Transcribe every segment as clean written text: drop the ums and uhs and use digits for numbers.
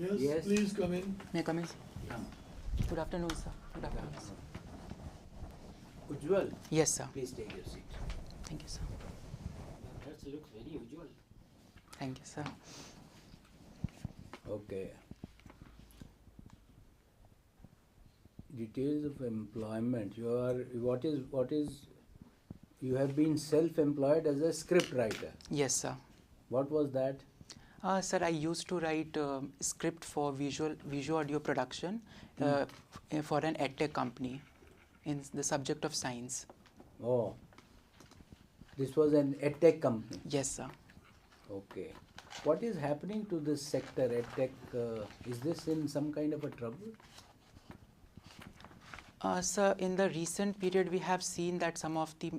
Yes, Yes. please come in. May I come in? Come. Good afternoon, sir. Good afternoon, sir. Ujjwal, Yes, sir. please take your seat. Thank you, sir. Your dress looks very usual. Thank you, sir. Okay. Details of employment. You have been self-employed as a script writer. Yes, sir. What was that? Sir, I used to write script for visual audio production for an edtech company in the subject of science. Oh, this was an edtech company. Yes, sir. Okay. What is happening to this sector, edtech? Is this in some kind of a trouble? Sir, in the recent period, we have seen that some of the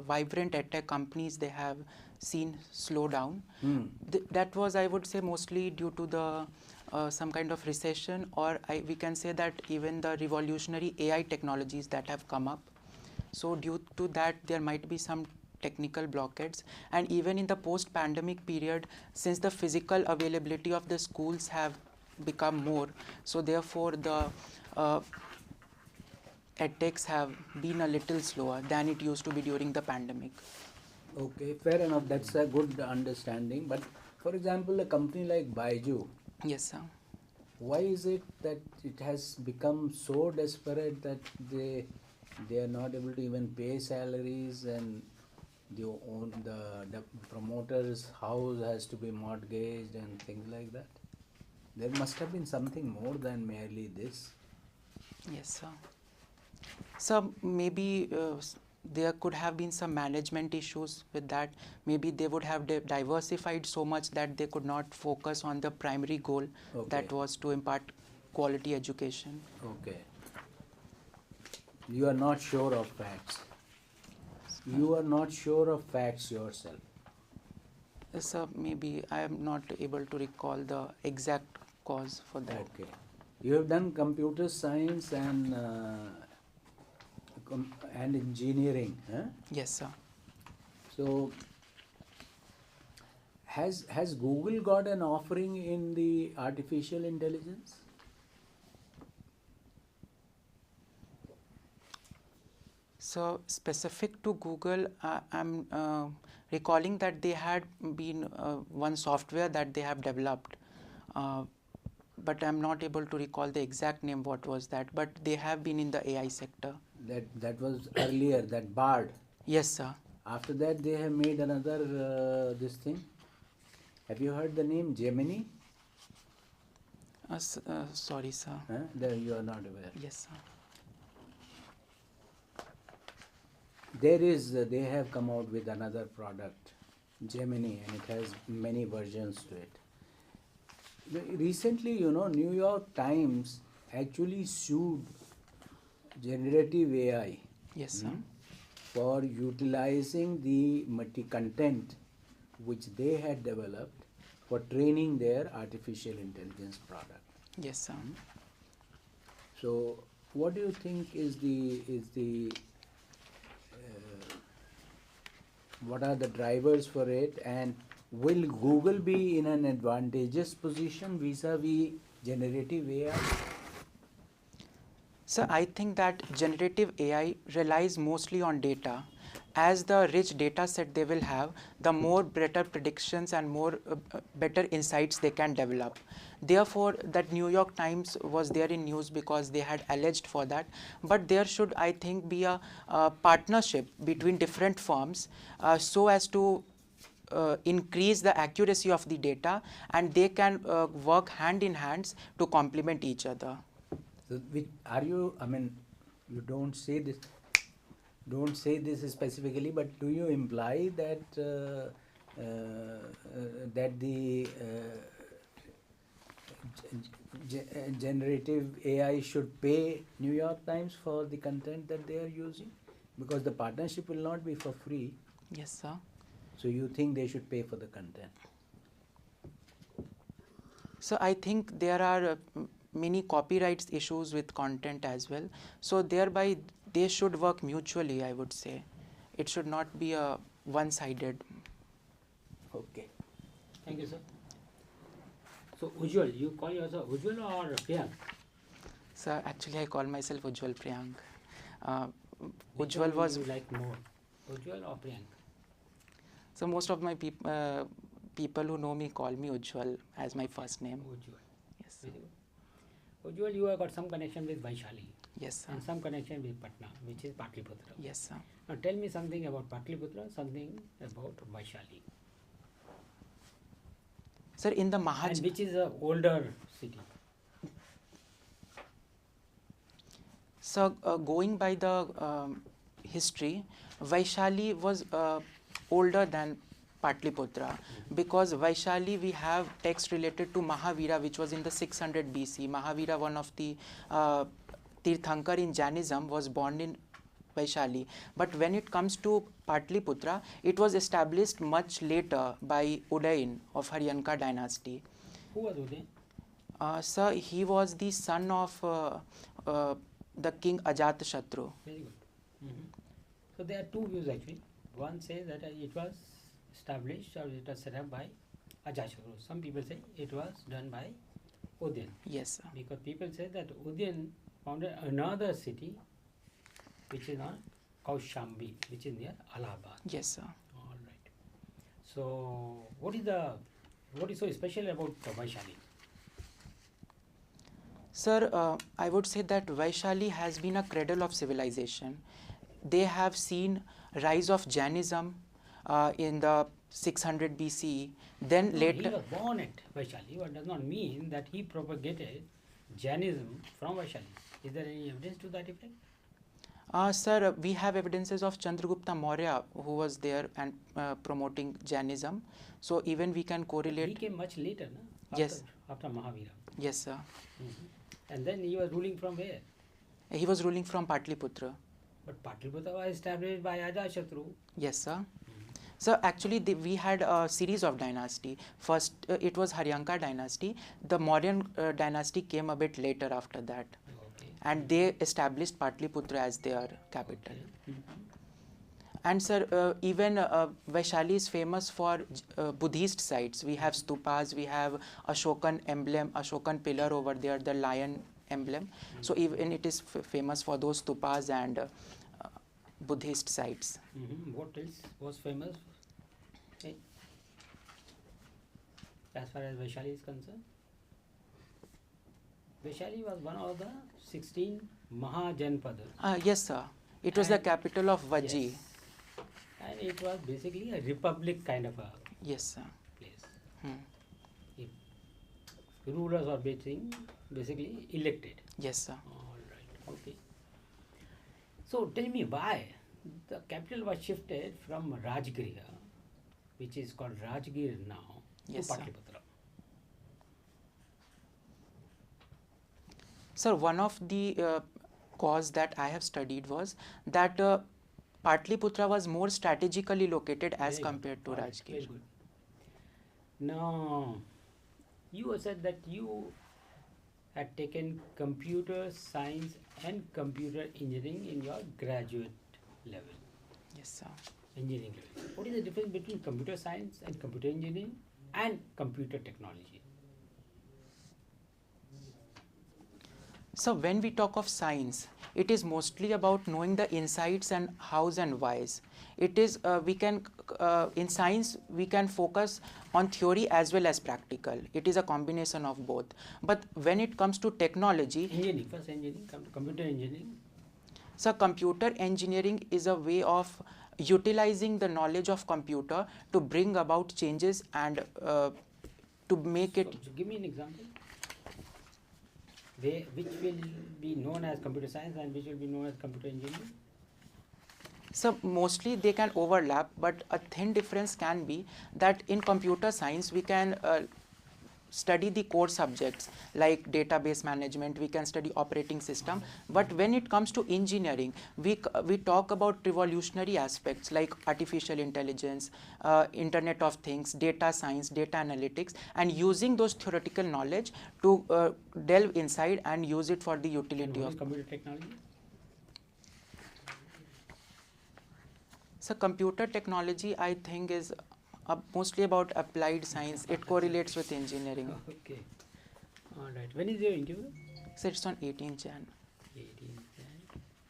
vibrant edtech companies, they have seen slow down. That was, I would say, mostly due to the some kind of recession, or we can say that even the revolutionary AI technologies that have come up. So due to that, there might be some technical blockades. And even in the post-pandemic period, since the physical availability of the schools have become more, so therefore the edtechs have been a little slower than it used to be during the pandemic. Okay, fair enough. That's a good understanding. But for example, a company like Baiju, Yes, sir. why is it that it has become so desperate that they are not able to even pay salaries, and the promoter's house has to be mortgaged and things like that? There must have been something more than merely this. Yes, sir. So maybe there could have been some management issues with that. Maybe they would have diversified so much that they could not focus on the primary goal, that was to impart quality education. Okay. You are not sure of facts. You are not sure of facts yourself. So maybe I am not able to recall the exact cause for that. Okay. You have done computer science and engineering, huh? Yes, sir. So has Google got an offering in the artificial intelligence? So specific to Google, I'm recalling that they had been one software that they have developed, but I'm not able to recall the exact name. What was that? But they have been in the AI sector. That was earlier, that BARD. Yes, sir. After that, they have made another this thing. Have you heard the name Gemini? Sorry, sir. Huh? There you are not aware. Yes, sir. They have come out with another product, Gemini, and it has many versions to it. Recently, New York Times actually sued generative AI Yes, sir. for utilizing the content which they had developed for training their artificial intelligence product. Yes, sir. So, what do you think is the what are the drivers for it, and will Google be in an advantageous position vis-a-vis generative AI? So I think that generative AI relies mostly on data. As the rich data set they will have, the more better predictions and more better insights they can develop. Therefore, that New York Times was there in news because they had alleged for that. But there should, I think, be a partnership between different firms so as to increase the accuracy of the data, and they can work hand in hands to complement each other. So, you don't say this. Don't say this specifically, but do you imply that that the generative AI should pay New York Times for the content that they are using? Because the partnership will not be for free. Yes, sir. So you think they should pay for the content? So I think there are many copyrights issues with content as well. So thereby they should work mutually, I would say. It should not be a one-sided. Okay. Thank you, sir. So Ujjwal, you call yourself Ujjwal or Priyank? So actually I call myself UJJWAL PRIYANK. Which UJJWAL one was, you like more, Ujjwal or Priyank? so most of my people who know me call me UJJWAL as my first name. Ujjwal. Yes, Very good. Ujjwal, you have got some connection with Vaishali yes, sir. and some connection with Patna, which is Patliputra. Yes, sir. Now tell me something about Patliputra, something about Vaishali. Sir, in the And which is a older city? So going by the history, Vaishali was older than Patliputra, because Vaishali we have text related to Mahavira, which was in the 600 BC. Mahavira, one of the Tirthankar in Jainism, was born in Vaishali. But when it comes to Patliputra, it was established much later by Udayin of Haryanka dynasty. Who was Uday? Sir, he was the son of the king Ajatashatru. Very good. So there are two views actually. One says that it was established or it was set up by Ajatashatru. Some people say it was done by Udayan. Yes, sir. Because people say that Udayan founded another city which is on Kaushambi, which is near Allahabad. Yes, sir. All right. So what is so special about Vaishali? Sir, I would say that Vaishali has been a cradle of civilization. They have seen rise of Jainism in the 600 BCE. Then No, later, he was born at Vaishali, but does not mean that he propagated Jainism from Vaishali. Is there any evidence to that effect? sir, we have evidences of Chandragupta Maurya, who was there and promoting Jainism. So even we can He correlate. came much later, no? Yes. After Mahavira. Yes, sir. And then he was ruling from where? He was ruling from Patliputra. But Patliputra was established by Ajatashatru. Yes, sir. So actually we had a series of dynasty. First it was Haryanka dynasty. The Mauryan dynasty came a bit later after that. Okay. And they established Patliputra as their capital. Okay. And sir, even Vaishali is famous for Buddhist sites. We have stupas, we have Ashokan emblem, Ashokan pillar over there, the lion emblem. So even it is famous for those stupas and Buddhist sites. What else was famous? Okay. As far as Vaishali is concerned? Vaishali was one of the 16 Mahajanpadas. Yes, sir. It was the And- capital of Vaji. Yes. And it was basically a republic kind of a Yes, sir. place. Hmm. Rulers are basically elected. Yes, sir. All right. Okay. So tell me why the capital was shifted from Rajgiriha, which is called Rajgir now, Yes, to sir. Patliputra. Sir, one of the cause that I have studied was that Patliputra was more strategically located as Very good. compared to All right, Rajgir. Very good. Now, you said that you had taken computer science and computer engineering in your graduate level, Yes, sir. engineering level. What is the difference between computer science and computer engineering and computer technology? So when we talk of science, it is mostly about knowing the insights and hows and whys. It is in science we can focus on theory as well as practical. It is a combination of both. But when it comes to technology, Engineering, first engineering, come to computer engineering. so computer engineering is a way of utilizing the knowledge of computer to bring about changes and to make it. So give me an example. Which will be known as computer science and which will be known as computer engineering? So mostly they can overlap, but a thin difference can be that in computer science we can study the core subjects like database management, we can study operating system. But when it comes to engineering, we talk about revolutionary aspects like artificial intelligence, Internet of Things, data science, data analytics, and using those theoretical knowledge to delve inside and use it for the And utility what of. is computer technology? So computer technology, I think, is Mostly about applied science. It correlates with engineering. Okay. All right. When is your interview? So it's on 18 Jan. 18th.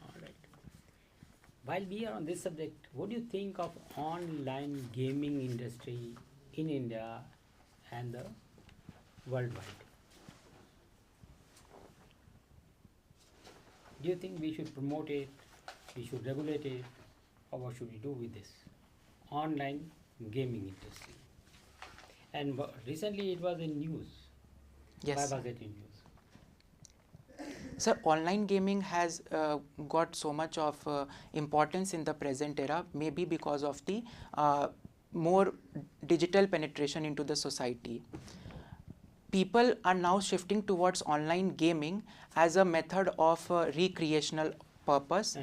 All right. While we are on this subject, what do you think of online gaming industry in India and the worldwide? Do you think we should promote it, we should regulate it, or what should we do with this online gaming industry? And recently it was in news. Yes. Why was it in news? So online gaming has got so much of importance in the present era, maybe because of the more digital penetration into the society. People are now shifting towards online gaming as a method of recreational purpose,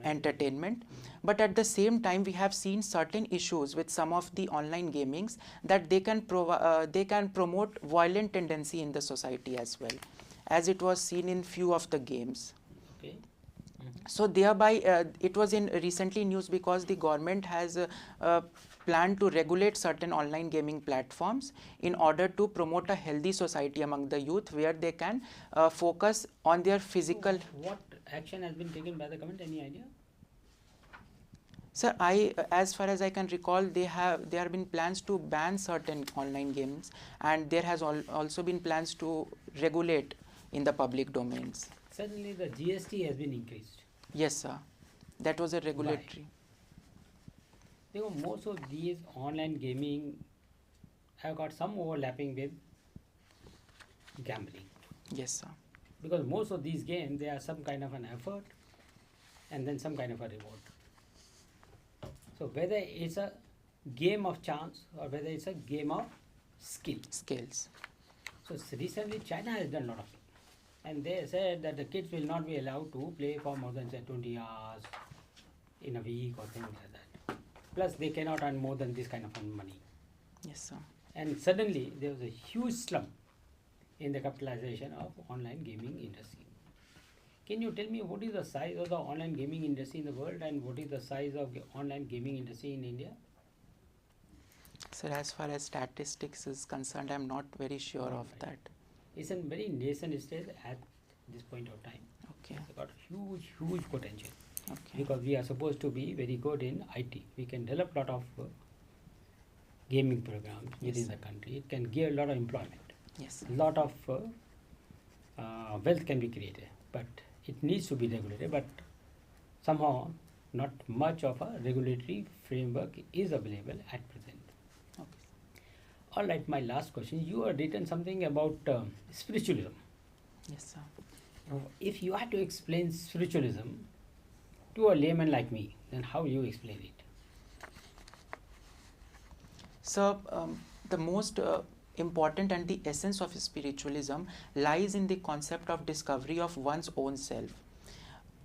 entertainment. But at the same time, we have seen certain issues with some of the online gamings that they can promote violent tendency in the society as well, as it was seen in few of the games. Okay. So thereby, it was in recently news because the government has planned to regulate certain online gaming platforms in order to promote a healthy society among the youth, where they can focus on their physical. So what action has been taken by the government? Any idea? Sir, as far as I can recall, there have been plans to ban certain online games, and there has also been plans to regulate in the public domains. Certainly the GST has been increased. Yes, sir. That was a regulatory. You know, most of these online gaming have got some overlapping with gambling. Yes, sir. Because most of these games, they are some kind of an effort and then some kind of a reward. So whether it's a game of chance or whether it's a game of skills. So recently China has done a lot of it. And they said that the kids will not be allowed to play for more than say 20 hours in a week or things like that. Plus they cannot earn more than this kind of money. Yes, sir. And suddenly there was a huge slump in the capitalization of online gaming industry. Can you tell me what is the size of the online gaming industry in the world and what is the size of the online gaming industry in India? Sir, as far as statistics is concerned, I am not very sure of that. It's a very nascent stage at this point of time. Okay. It's got huge potential. Okay. Because we are supposed to be very good in IT. We can develop a lot of gaming programs within the country. It can give a lot of employment. Yes. A lot of wealth can be created, but it needs to be regulated. But somehow, not much of a regulatory framework is available at present. Okay. All right, my last question. You have written something about spiritualism. Yes, sir. Now, if you had to explain spiritualism to a layman like me, then how you explain it? So, the most important and the essence of spiritualism lies in the concept of discovery of one's own self.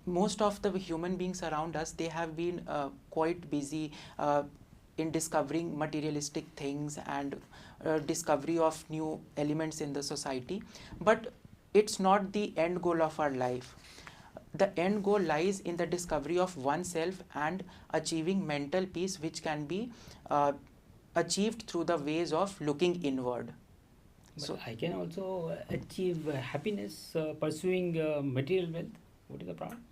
Most of the human beings around us, they have been quite busy in discovering materialistic things and discovery of new elements in the society, but it's not the end goal of our life. The end goal lies in the discovery of oneself and achieving mental peace, which can be achieved through the ways of looking inward. But So I can also achieve happiness pursuing material wealth. What is the problem?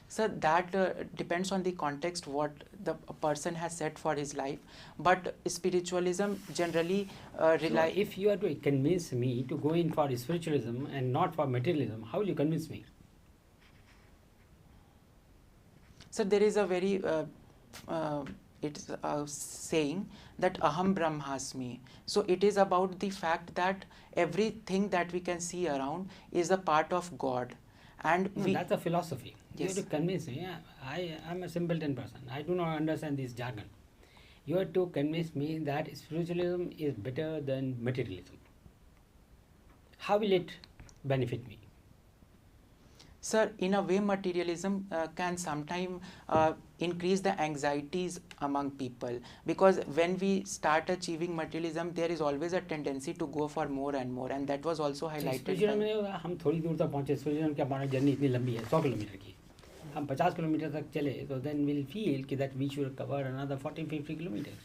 so that depends on the context what the person has set for his life, but spiritualism generally So rely. if you are to convince me to go in for spiritualism and not for materialism, how will you convince me? So there is a very it's a saying that aham brahmasmi. So it is about the fact that everything that we can see around is a part of God, and No, we. that's a philosophy. You Yes. have to convince me. I am a simpleton person. I do not understand this jargon. You have to convince me that spiritualism is better than materialism. How will it benefit me? Sir, in a way, materialism can sometimes increase the anxieties among people, because when we start achieving materialism, there is always a tendency to go for more and more, and that was also highlighted. Spiritualism में होगा हम थोड़ी दूर तक पहुंचे. Spiritualism की हमारी journey इतनी लंबी है 100 किलोमीटर की. हम 50 किलोमीटर तक चले तो then we'll feel कि that we should cover another 40-50 kilometers.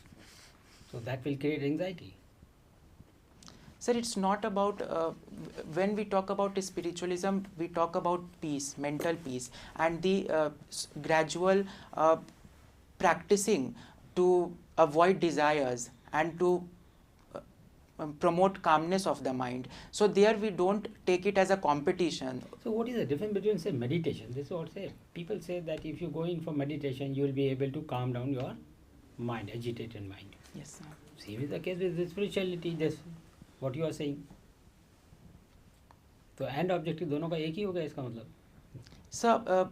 So that will create anxiety. Sir, it's not about, when we talk about spiritualism, we talk about peace, mental peace, and the gradual practicing to avoid desires and to promote calmness of the mind. So there we don't take it as a competition. So what is the difference between, say, meditation? This is what say. People say that if you go in for meditation, you will be able to calm down your mind, agitated mind. Yes, sir. Same is the case with the spirituality, this what you are saying. तो and objective दोनों का एक ही होगा इसका मतलब. So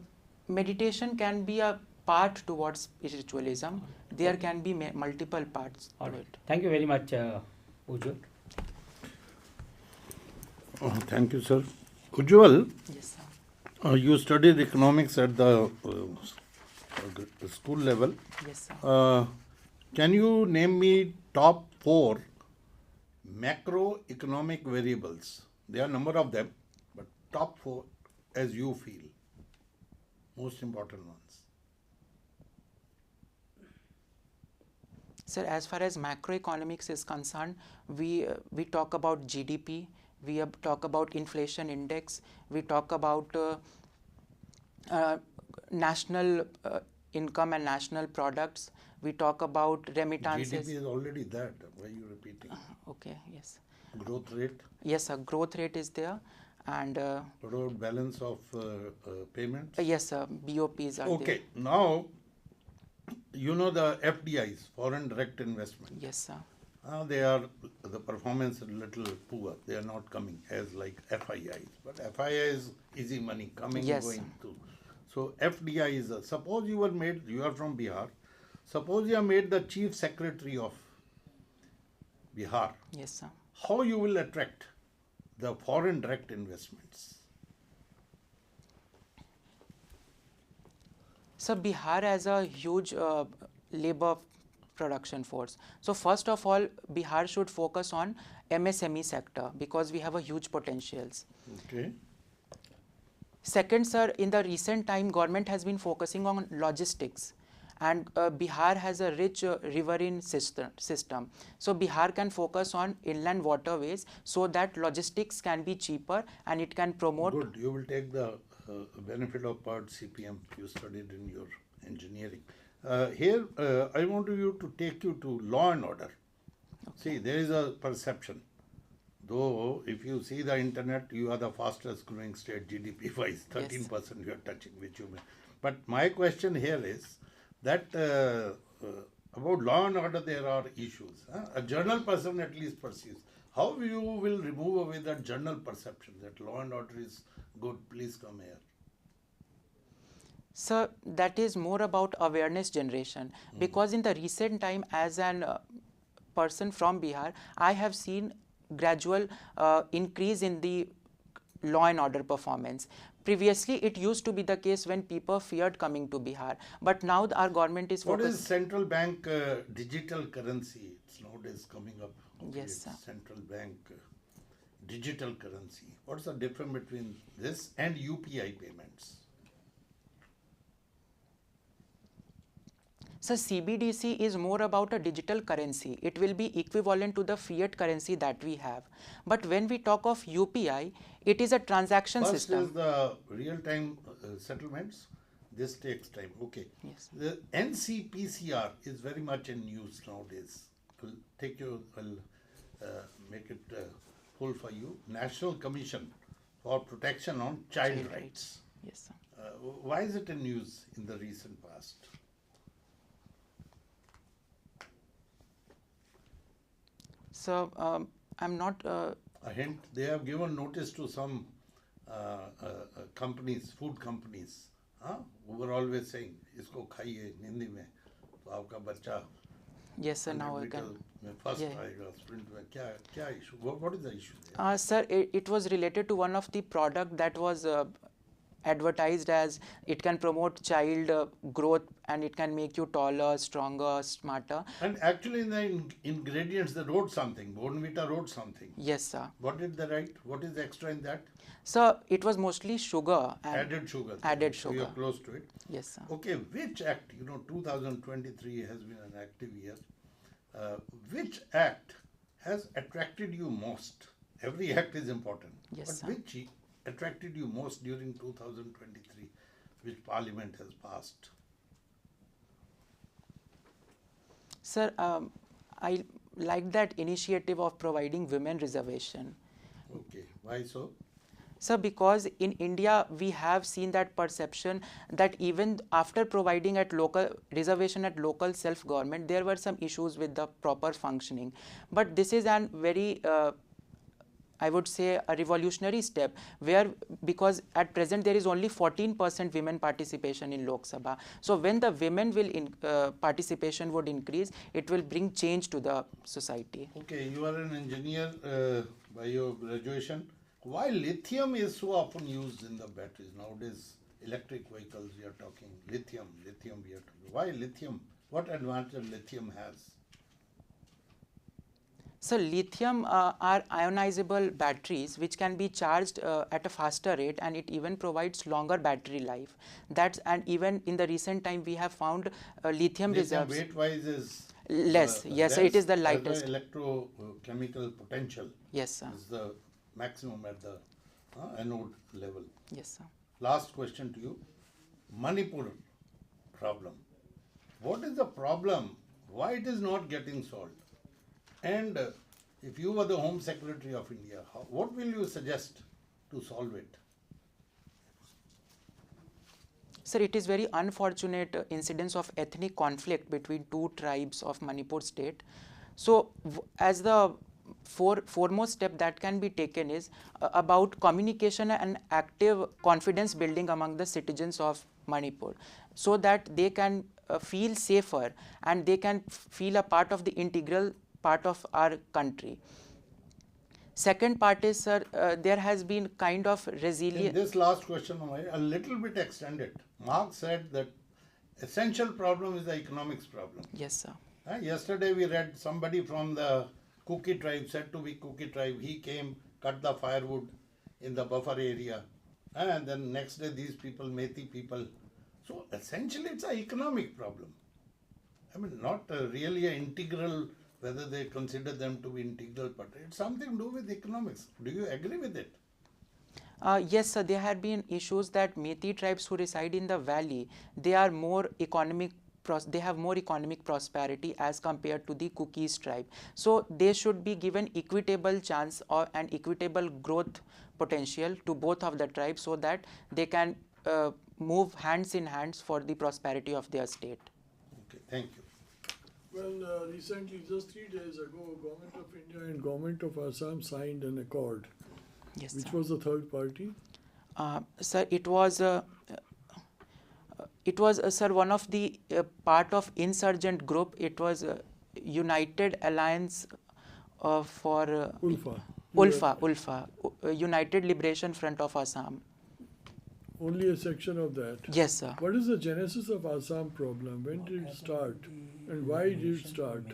meditation can be a part towards spiritualism. There can be multiple parts to it. Thank you very much, Ujjwal. Thank you, sir. Ujjwal, Yes, sir. you studied economics at the school level. Yes, sir. Can you name me top 4 macroeconomic variables? There are a number of them, but top 4 as you feel, most important ones. Sir, as far as macroeconomics is concerned, we talk about GDP, we talk about inflation index, we talk about national income and national products, we talk about remittances. GDP is already that. Why are you repeating? Okay, yes. Growth rate? Yes, sir, growth rate is there. And What about balance of payments? yes, sir, BOPs are there. Okay, now you know the FDIs, foreign direct investment. Yes, sir. The performance is a little poor. They are not coming as like FIIs. But FII is easy money coming, Yes, going sir. to. So FDI is, suppose you are from Bihar. Suppose you are made the chief secretary of Bihar. Yes, sir. How you will attract the foreign direct investments? So Bihar has a huge labor production force. So first of all, Bihar should focus on MSME sector because we have a huge potentials. Okay. Second, sir, in the recent time, government has been focusing on logistics, and Bihar has a rich riverine system. So Bihar can focus on inland waterways so that logistics can be cheaper and it can promote. Good. You will take the benefit of part CPM you studied in your engineering. Here, I want you to take you to law and order. See, there is a perception. Though, if you see the internet, you are the fastest growing state GDP wise, 13% you are touching, which you may. But my question here is that about law and order, there are issues. A journal person at least perceives. How you will remove away that journal perception that law and order is good, please come here? So that is more about awareness generation because in the recent time, as an person from Bihar, I have seen gradual increase in the law and order performance. Previously, it used to be the case when people feared coming to Bihar, but now our government is What focused. is central bank digital currency? It's nowadays coming up. Okay, Yes, it's sir. Central bank digital currency. What's the difference between this and UPI payments? So CBDC is more about a digital currency. It will be equivalent to the fiat currency that we have. But when we talk of UPI, it is a transaction First system. is the real-time settlements. This takes time. Okay. Yes. The NCPCR is very much in news nowadays. I'll make it full for you. National Commission for Protection on Child Rights. Yes, sir. Why is it in news in the recent past? So I'm not. A hint, they have given notice to some companies, food companies, who were always saying, "Isko khaiye Hindi mein, to aapka bachcha Yes, sir. Now I 100 can. meter mein first Yeah. aayega, sprint mein." Kya issue? What is the issue there? Sir, it was related to one of the product that was advertised as it can promote child growth and it can make you taller, stronger, smarter. And actually in the ingredients they wrote something. Bonvita wrote something. Yes, sir. What did they write? What is extra in that? So it was mostly sugar. And Added sugar. Added So you're sugar. close to it. Yes, sir. Okay, which act, 2023 has been an active year. which act has attracted you most? Every act is important. Yes, but sir. which attracted you most during 2023, which Parliament has passed? Sir, I like that initiative of providing women reservation. Okay, why so? Sir, because in India we have seen that perception that even after providing at local reservation at local self-government, there were some issues with the proper functioning. But this is an very I would say a revolutionary step where, because at present there is only 14% women participation in Lok Sabha. So when the women will participation would increase, it will bring change to the society. Okay, you are an engineer by your graduation. Why lithium is so often used in the batteries nowadays? Electric vehicles we are talking, lithium we are talking. Why lithium? What advantage lithium has? So lithium are ionizable batteries which can be charged at a faster rate, and it even provides longer battery life. And even in the recent time we have found lithium reserves. Weight wise is less. Yes, sir, it is the lightest. The electrochemical potential. Yes, sir. Is the maximum at the anode level. Yes, sir. Last question to you. Manipur problem. What is the problem? Why it is not getting solved? And if you were the Home Secretary of India, what will you suggest to solve it? Sir, it is very unfortunate incidence of ethnic conflict between two tribes of Manipur state. So as the foremost step that can be taken is about communication and active confidence building among the citizens of Manipur, so that they can feel safer and they can feel a part of the integral part of our country. Second part is, sir, there has been kind of resilience. This last question, a little bit extended. Marx said that essential problem is the economics problem. Yes, sir. Yesterday we read somebody from the Kuki tribe, said to be Kuki tribe, he came, cut the firewood in the buffer area, and then next day these people, Methi people. So essentially it's an economic problem. I mean, not really an integral, whether they consider them to be integral, but it's something to do with economics. Do you agree with it? Yes, sir. There had been issues that Methi tribes who reside in the valley, they are more economic. They have more economic prosperity as compared to the Kukis tribe. So they should be given equitable chance or an equitable growth potential to both of the tribes, so that they can move hands in hands for the prosperity of their state. Okay, thank you. Well, recently, just 3 days ago, Government of India and Government of Assam signed an accord. Yes, Which sir. was the third party? Sir, it was sir, one of the part of insurgent group. It was United Alliance for ULFA, United Liberation Front of Assam. Only a section of that. Yes, sir. What is the genesis of Assam problem? When did it start? And why did it start?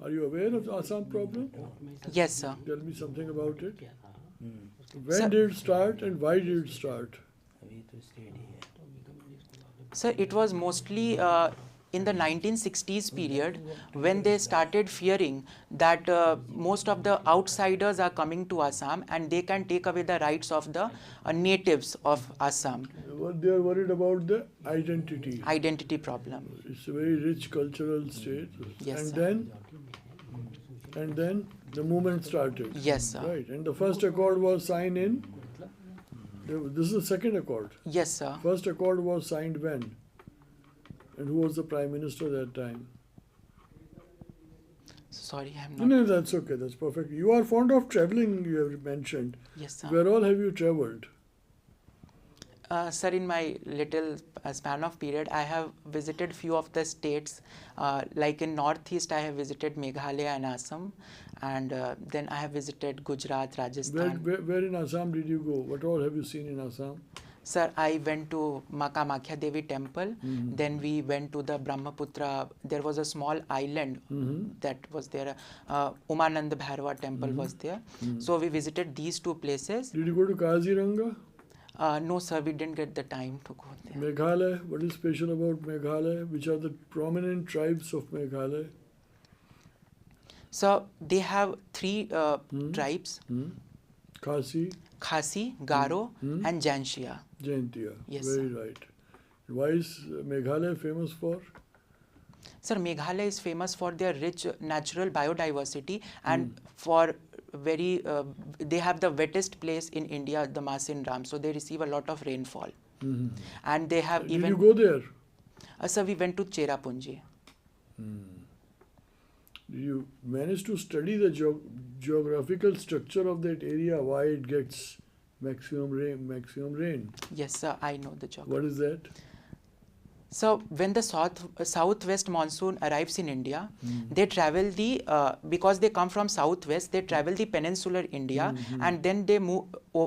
Are you aware of the Assam problem? Yes, sir. Tell me something about it. Sir- When did it start and why did it start? Sir, it was mostly in the 1960s period when they started fearing that most of the outsiders are coming to Assam and they can take away the rights of the natives of Assam. They are worried about the identity. Identity problem. It's a very rich cultural state. Yes, and sir. then the movement started. Yes, sir. Right. And the first accord was signed in. This is the second accord. Yes, sir. First accord was signed when? And who was the Prime Minister at that time? Sorry, I'm No, not. no, that's okay. That's perfect. You are fond of traveling, you have mentioned. Yes, sir. Where all have you traveled? Sir, in my little span of period, I have visited few of the states. Like in Northeast, I have visited Meghalaya and Assam, and then I have visited Gujarat, Rajasthan. Where in Assam did you go? What all have you seen in Assam? Sir, I went to Kamakya Devi temple. Then we went to the Brahmaputra. There was a small island that was there. Umanand Bhairava temple was there. So we visited these two places. Did you go to Kaziranga? No, sir, we didn't get the time to go there. Meghalaya, what is special about Meghalaya? Which are the prominent tribes of Meghalaya? So they have three tribes: Khasi, Khasi, Garo, and Janshia. Jaintia. Yes, Very sir. right. Why is Meghalaya famous for? Sir, Meghalaya is famous for their rich natural biodiversity and for they have the wettest place in India, the Masin Ram, so they receive a lot of rainfall. And they have Did even. you go there? Sir, we went to Cherrapunji. Did you manage to study the geographical structure of that area, why it gets maximum rain? Yes, sir, I know the geography. What is that? So when the southwest monsoon arrives in India, they travel because they come from southwest, they travel the peninsular India, and then they move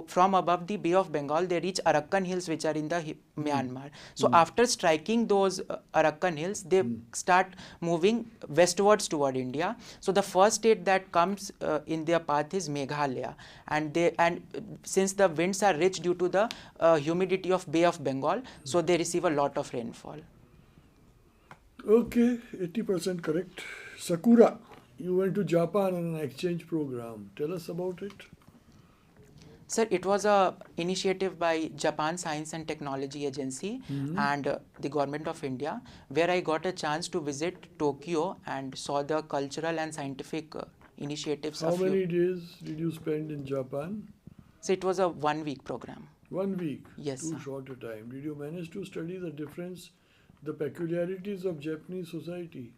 from above the Bay of Bengal, they reach Arakan Hills, which are in the Myanmar. So after striking those Arakan Hills, they start moving westwards toward India. So the first state that comes in their path is Meghalaya, and since the winds are rich due to the humidity of Bay of Bengal, so they receive a lot of rainfall. Okay, 80% correct. Sakura, you went to Japan on an exchange program. Tell us about it. Sir, it was a initiative by Japan Science and Technology Agency and the Government of India, where I got a chance to visit Tokyo and saw the cultural and scientific initiatives. How many days did you spend in Japan? So it was a 1 week program. 1 week? Yes, Too sir. short a time. Did you manage to study the difference, the peculiarities of Japanese society?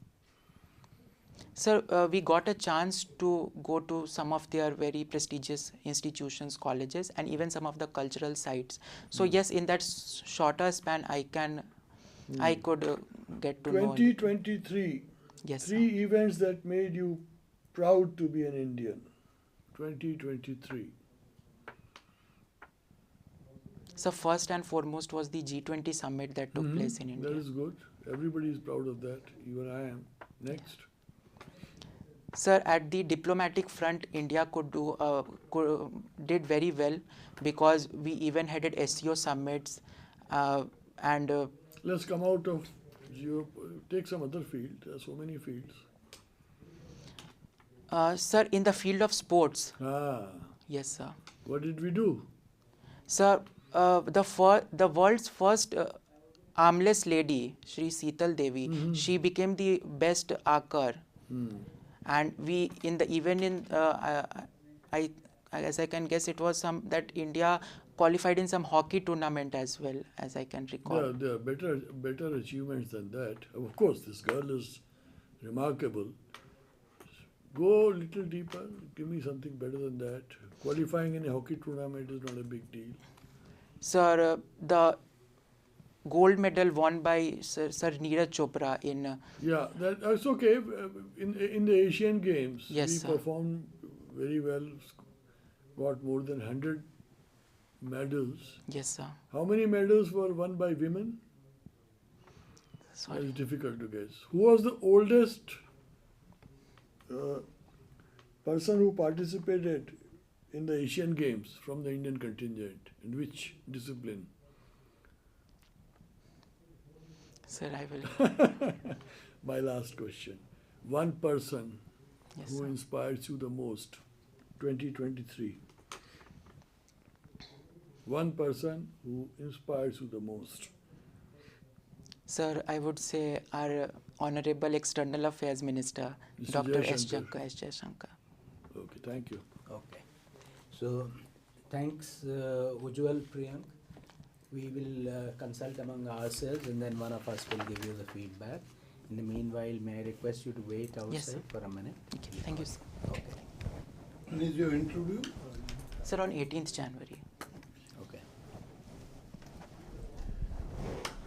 Sir, we got a chance to go to some of their very prestigious institutions, colleges, and even some of the cultural sites. So yes, in that shorter span, I could get to know. 2023. Yes, sir. 3 events that made you proud to be an Indian. 2023. So first and foremost was the G20 summit that took place in India. That is good. Everybody is proud of that. Even I am. Next. Sir, at the diplomatic front, India did very well because we even headed SEO summits and. Let's come out of take some other field. There are so many fields. Sir, in the field of sports. Yes, sir. What did we do? Sir, the world's first armless lady, Shri Seetal Devi, she became the best archer. And we as I can guess, it was that India qualified in some hockey tournament as well, as I can recall. There are better achievements than that. Of course, this girl is remarkable. Go a little deeper. Give me something better than that. Qualifying in a hockey tournament is not a big deal. Sir, the gold medal won by Sir Neeraj Chopra in. That's okay. In the Asian Games, yes, we sir. performed very well. Got more than 100 medals. Yes, sir. How many medals were won by women? Sorry. It's difficult to guess. Who was the oldest person who participated in the Asian Games from the Indian contingent? In which discipline? Sir, I will. My last question. One person Yes, who sir. inspires you the most, 2023. One person who inspires you the most. Sir, I would say our Honorable External Affairs Minister, Mr. Dr. S. Jaishankar. Jaishankar. Okay, thank you. Okay. So, thanks, UJJWAL Priyank. We will consult among ourselves and then one of us will give you the feedback. In the meanwhile, may I request you to wait outside Yes, sir. for a minute? Okay, thank you, sir. Okay. When is your interview? Sir, on 18th January.